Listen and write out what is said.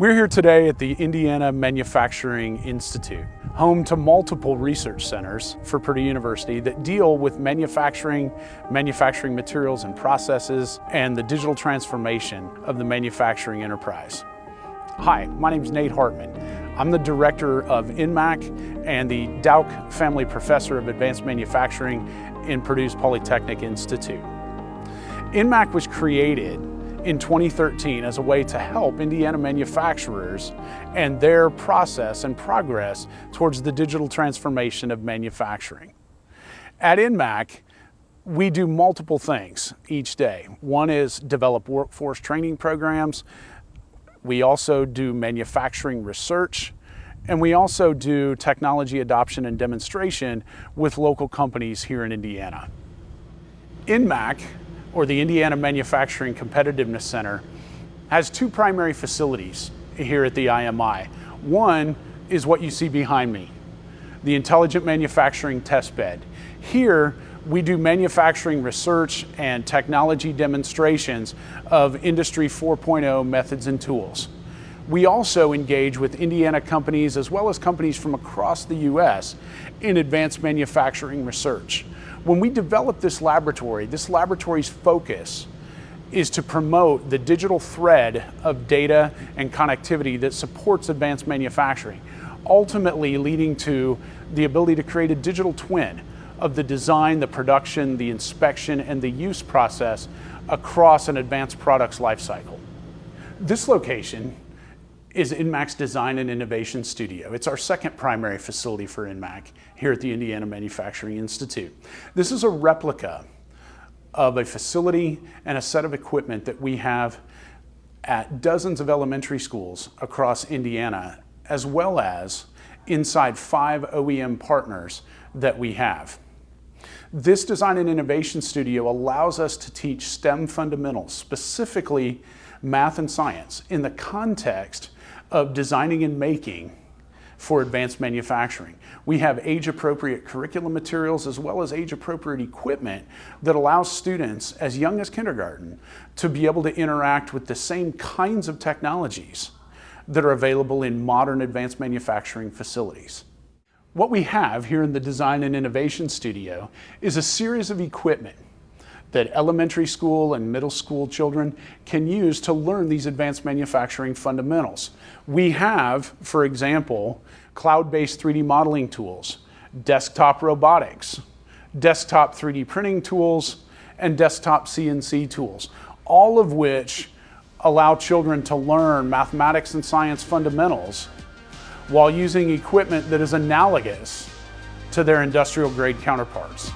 We're here today at the Indiana Manufacturing Institute, home to multiple research centers for Purdue University that deal with manufacturing materials and processes, and the digital transformation of the manufacturing enterprise. Hi, my name is Nate Hartman. I'm the director of IN-MaC and the Dauch Family Professor of Advanced Manufacturing in Purdue's Polytechnic Institute. IN-MaC was created in 2013 as a way to help Indiana manufacturers and their process and progress towards the digital transformation of manufacturing. At IN-MaC, we do multiple things each day. One is develop workforce training programs. We also do manufacturing research, and we also do technology adoption and demonstration with local companies here in Indiana. IN-MaC, or the Indiana Manufacturing Competitiveness Center, has two primary facilities here at the IMI. One is what you see behind me, the Intelligent Manufacturing Test Bed. Here, we do manufacturing research and technology demonstrations of Industry 4.0 methods and tools. We also engage with Indiana companies as well as companies from across the US in advanced manufacturing research. When we developed this laboratory's focus is to promote the digital thread of data and connectivity that supports advanced manufacturing, ultimately leading to the ability to create a digital twin of the design, the production, the inspection, and the use process across an advanced product's life cycle. This location is IN-MaC's Design and Innovation Studio. It's our second primary facility for IN-MaC here at the Indiana Manufacturing Institute. This is a replica of a facility and a set of equipment that we have at dozens of elementary schools across Indiana, as well as inside 5 OEM partners that we have. This Design and Innovation Studio allows us to teach STEM fundamentals, specifically math and science, in the context of designing and making for advanced manufacturing. We have age-appropriate curriculum materials as well as age-appropriate equipment that allows students as young as kindergarten to be able to interact with the same kinds of technologies that are available in modern advanced manufacturing facilities. What we have here in the Design and Innovation Studio is a series of equipment that elementary school and middle school children can use to learn these advanced manufacturing fundamentals. We have, for example, cloud-based 3D modeling tools, desktop robotics, desktop 3D printing tools, and desktop CNC tools, all of which allow children to learn mathematics and science fundamentals while using equipment that is analogous to their industrial grade counterparts.